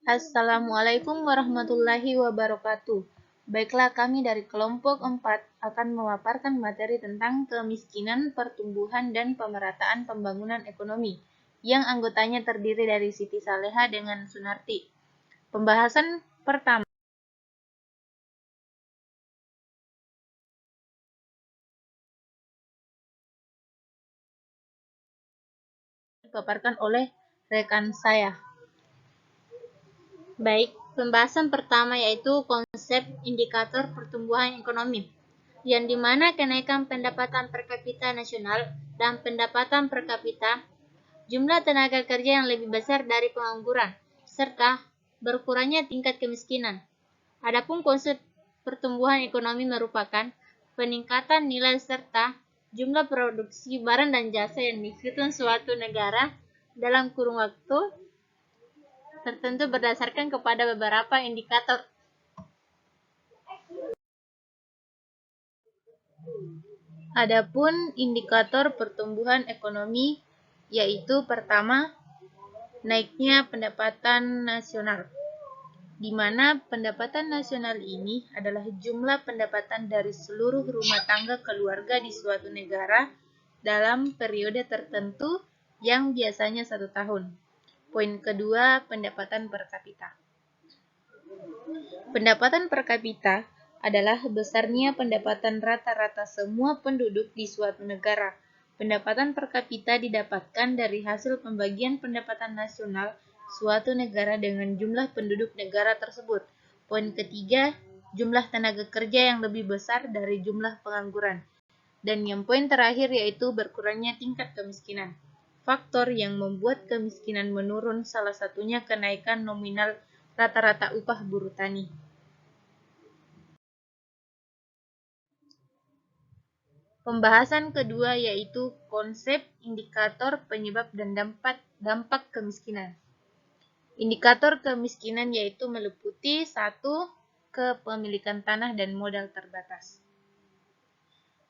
Assalamualaikum warahmatullahi wabarakatuh. Baiklah, kami dari kelompok 4 akan memaparkan materi tentang kemiskinan, pertumbuhan, dan pemerataan pembangunan ekonomi, yang anggotanya terdiri dari Siti Saleha dengan Sunarti. Pembahasan pertama dipaparkan oleh rekan saya. Baik, pembahasan pertama yaitu konsep indikator pertumbuhan ekonomi, yang dimana kenaikan pendapatan per kapita nasional dan pendapatan per kapita, jumlah tenaga kerja yang lebih besar dari pengangguran, serta berkurangnya tingkat kemiskinan. Adapun konsep pertumbuhan ekonomi merupakan peningkatan nilai serta jumlah produksi barang dan jasa yang dihitung suatu negara dalam kurun waktu tertentu berdasarkan kepada beberapa indikator. Adapun indikator pertumbuhan ekonomi yaitu pertama, naiknya pendapatan nasional, di mana pendapatan nasional ini adalah jumlah pendapatan dari seluruh rumah tangga keluarga di suatu negara dalam periode tertentu yang biasanya 1 tahun. Poin kedua, pendapatan per kapita. Pendapatan per kapita adalah besarnya pendapatan rata-rata semua penduduk di suatu negara. Pendapatan per kapita didapatkan dari hasil pembagian pendapatan nasional suatu negara dengan jumlah penduduk negara tersebut. Poin ketiga, jumlah tenaga kerja yang lebih besar dari jumlah pengangguran. Dan yang poin terakhir yaitu berkurangnya tingkat kemiskinan. Faktor yang membuat kemiskinan menurun salah satunya kenaikan nominal rata-rata upah buruh tani. Pembahasan kedua yaitu konsep indikator penyebab dan dampak kemiskinan. Indikator kemiskinan yaitu meliputi 1. Kepemilikan tanah dan modal terbatas.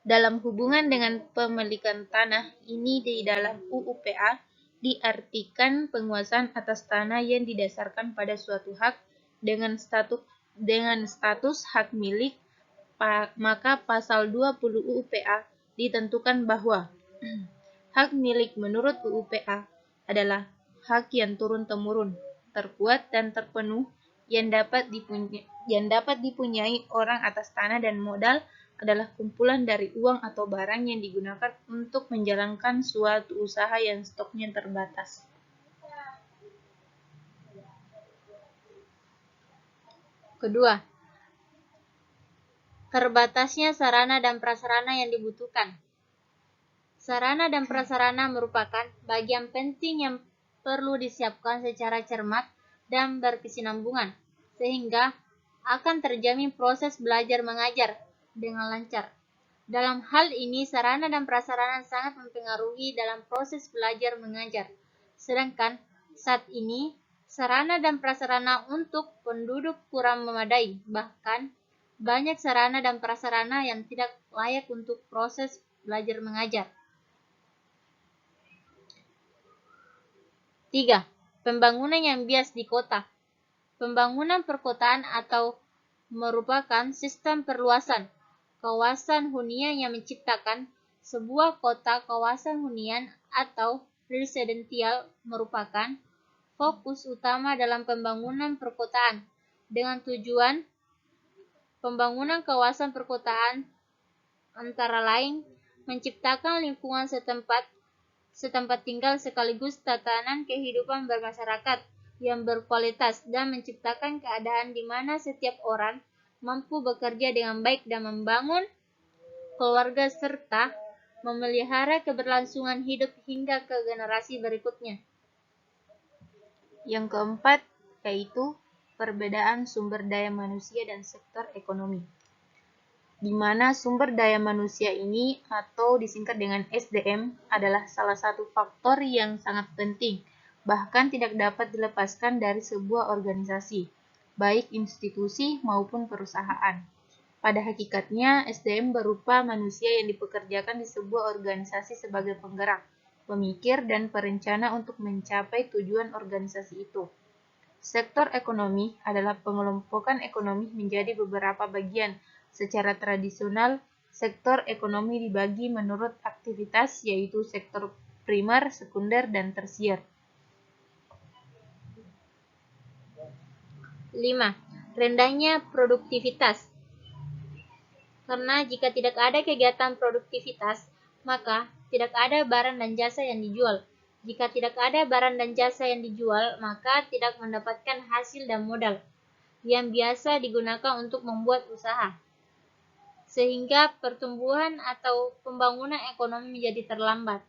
Dalam hubungan dengan pemilikan tanah, ini di dalam UUPA diartikan penguasaan atas tanah yang didasarkan pada suatu hak dengan status hak milik. Maka pasal 20 UUPA ditentukan bahwa hak milik menurut UUPA adalah hak yang turun-temurun, terkuat dan terpenuh yang dapat dipunyai orang atas tanah dan modal adalah kumpulan dari uang atau barang yang digunakan untuk menjalankan suatu usaha yang stoknya terbatas. Kedua, terbatasnya sarana dan prasarana yang dibutuhkan. Sarana dan prasarana merupakan bagian penting yang perlu disiapkan secara cermat dan berkesinambungan, sehingga akan terjamin proses belajar mengajar dengan lancar. Dalam hal ini, sarana dan prasarana sangat mempengaruhi dalam proses belajar mengajar. Sedangkan saat ini, sarana dan prasarana untuk penduduk kurang memadai, bahkan banyak sarana dan prasarana yang tidak layak untuk proses belajar mengajar. 3. Pembangunan yang bias di kota. Pembangunan perkotaan atau merupakan sistem perluasan kawasan hunian yang menciptakan sebuah kota. Kawasan hunian atau residensial merupakan fokus utama dalam pembangunan perkotaan dengan tujuan pembangunan kawasan perkotaan antara lain menciptakan lingkungan setempat tinggal sekaligus tatanan kehidupan bermasyarakat yang berkualitas dan menciptakan keadaan di mana setiap orang mampu bekerja dengan baik dan membangun keluarga serta memelihara keberlangsungan hidup hingga ke generasi berikutnya. Yang keempat yaitu perbedaan sumber daya manusia dan sektor ekonomi, di mana sumber daya manusia ini atau disingkat dengan SDM adalah salah satu faktor yang sangat penting, bahkan tidak dapat dilepaskan dari sebuah organisasi, baik institusi maupun perusahaan. Pada hakikatnya, SDM berupa manusia yang dipekerjakan di sebuah organisasi sebagai penggerak, pemikir, dan perencana untuk mencapai tujuan organisasi itu. Sektor ekonomi adalah pengelompokan ekonomi menjadi beberapa bagian. Secara tradisional, sektor ekonomi dibagi menurut aktivitas, yaitu sektor primer, sekunder, dan tersier. 5. Rendahnya produktivitas. Karena jika tidak ada kegiatan produktivitas, maka tidak ada barang dan jasa yang dijual. Jika tidak ada barang dan jasa yang dijual, maka tidak mendapatkan hasil dan modal yang biasa digunakan untuk membuat usaha. Sehingga pertumbuhan atau pembangunan ekonomi menjadi terlambat.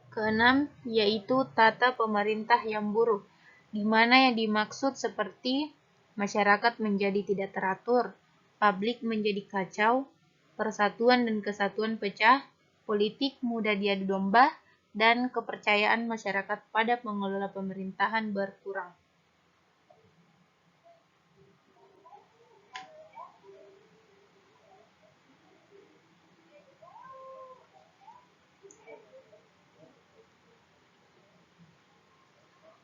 Keenam, yaitu tata pemerintah yang buruk, di mana yang dimaksud seperti masyarakat menjadi tidak teratur, publik menjadi kacau, persatuan dan kesatuan pecah, politik mudah diadu domba, dan kepercayaan masyarakat pada pengelola pemerintahan berkurang.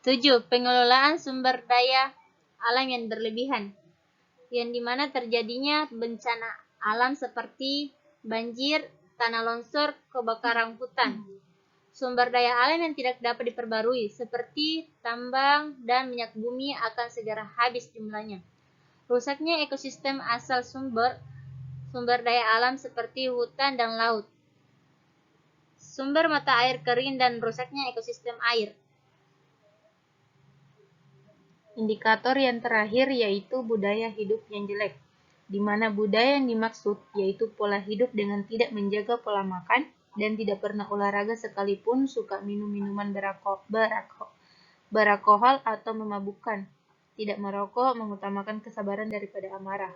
Tujuh, pengelolaan sumber daya alam yang berlebihan, yang dimana terjadinya bencana alam seperti banjir, tanah longsor, kebakaran hutan. Sumber daya alam yang tidak dapat diperbarui, seperti tambang dan minyak bumi akan segera habis jumlahnya. Rusaknya ekosistem asal sumber daya alam seperti hutan dan laut. Sumber mata air kering dan rusaknya ekosistem air. Indikator yang terakhir yaitu budaya hidup yang jelek, di mana budaya yang dimaksud yaitu pola hidup dengan tidak menjaga pola makan dan tidak pernah olahraga sekalipun, suka minum minuman beralkohol atau memabukkan, tidak merokok, mengutamakan kesabaran daripada amarah.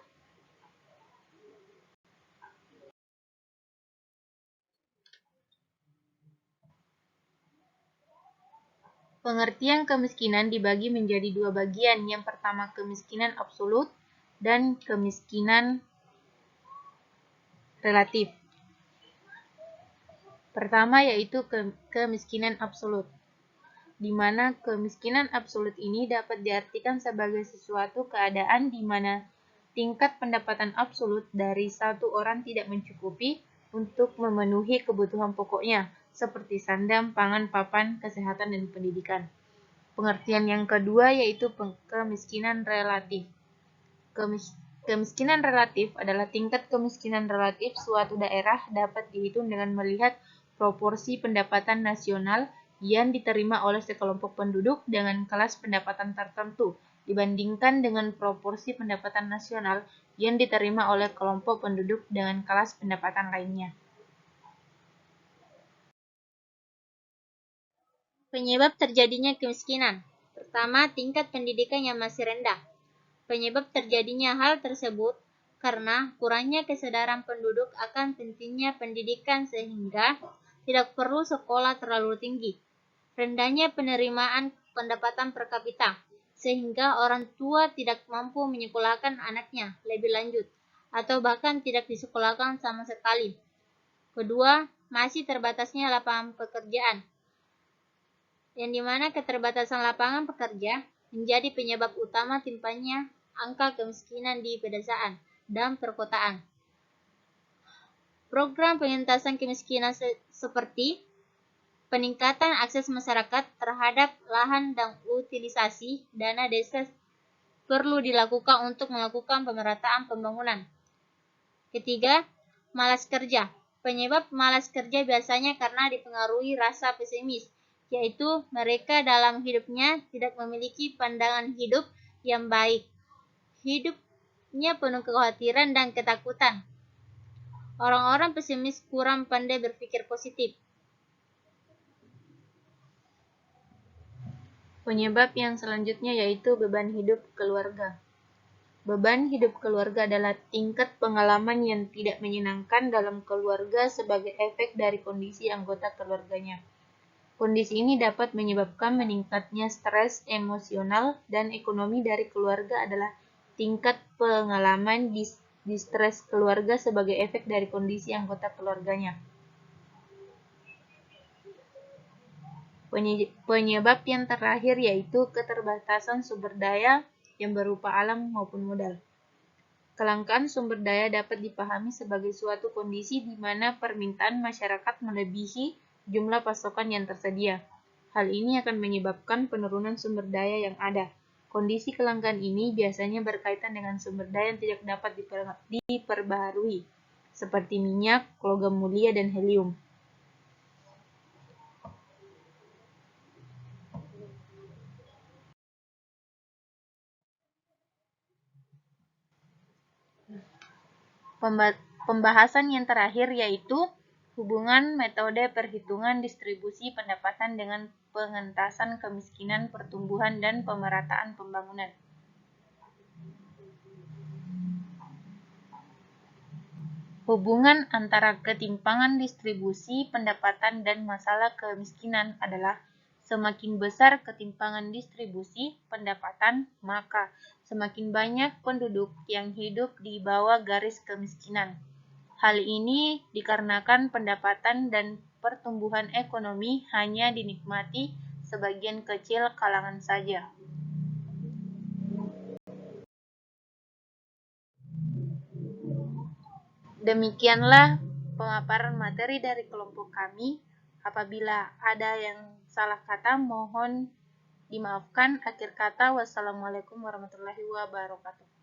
Pengertian kemiskinan dibagi menjadi dua bagian. Yang pertama kemiskinan absolut dan kemiskinan relatif. Pertama yaitu kemiskinan absolut, di mana kemiskinan absolut ini dapat diartikan sebagai sesuatu keadaan di mana tingkat pendapatan absolut dari satu orang tidak mencukupi untuk memenuhi kebutuhan pokoknya, seperti sandang, pangan, papan, kesehatan, dan pendidikan. Pengertian yang kedua yaitu kemiskinan relatif. Kemiskinan relatif adalah tingkat kemiskinan relatif suatu daerah dapat dihitung dengan melihat proporsi pendapatan nasional yang diterima oleh sekelompok penduduk dengan kelas pendapatan tertentu dibandingkan dengan proporsi pendapatan nasional yang diterima oleh kelompok penduduk dengan kelas pendapatan lainnya. Penyebab terjadinya kemiskinan. Pertama, tingkat pendidikan yang masih rendah. Penyebab terjadinya hal tersebut karena kurangnya kesadaran penduduk akan pentingnya pendidikan sehingga tidak perlu sekolah terlalu tinggi. Rendahnya penerimaan pendapatan per kapita, sehingga orang tua tidak mampu menyekolahkan anaknya lebih lanjut, atau bahkan tidak disekolahkan sama sekali. Kedua, masih terbatasnya lapangan pekerjaan, yang dimana keterbatasan lapangan pekerja menjadi penyebab utama timpanya angka kemiskinan di pedesaan dan perkotaan. Program pengentasan kemiskinan seperti peningkatan akses masyarakat terhadap lahan dan utilisasi dana desa perlu dilakukan untuk melakukan pemerataan pembangunan. Ketiga, malas kerja. Penyebab malas kerja biasanya karena dipengaruhi rasa pesimis, yaitu mereka dalam hidupnya tidak memiliki pandangan hidup yang baik. Hidupnya penuh kekhawatiran dan ketakutan. Orang-orang pesimis kurang pandai berpikir positif. Penyebab yang selanjutnya yaitu beban hidup keluarga. Beban hidup keluarga adalah tingkat pengalaman yang tidak menyenangkan dalam keluarga sebagai efek dari kondisi anggota keluarganya. Kondisi ini dapat menyebabkan meningkatnya stres emosional dan ekonomi dari keluarga adalah tingkat pengalaman distres keluarga sebagai efek dari kondisi anggota keluarganya. Penyebab yang terakhir yaitu keterbatasan sumber daya yang berupa alam maupun modal. Kelangkaan sumber daya dapat dipahami sebagai suatu kondisi di mana permintaan masyarakat melebihi jumlah pasokan yang tersedia. Hal ini akan menyebabkan penurunan sumber daya yang ada. Kondisi kelangkaan ini biasanya berkaitan dengan sumber daya yang tidak dapat diperbaharui, seperti minyak, logam mulia, dan helium. Pembahasan yang terakhir yaitu hubungan metode perhitungan distribusi pendapatan dengan pengentasan kemiskinan, pertumbuhan, dan pemerataan pembangunan. Hubungan antara ketimpangan distribusi pendapatan dan masalah kemiskinan adalah semakin besar ketimpangan distribusi pendapatan, maka semakin banyak penduduk yang hidup di bawah garis kemiskinan. Hal ini dikarenakan pendapatan dan pertumbuhan ekonomi hanya dinikmati sebagian kecil kalangan saja. Demikianlah pemaparan materi dari kelompok kami. Apabila ada yang salah kata, mohon dimaafkan. Akhir kata, wassalamualaikum warahmatullahi wabarakatuh.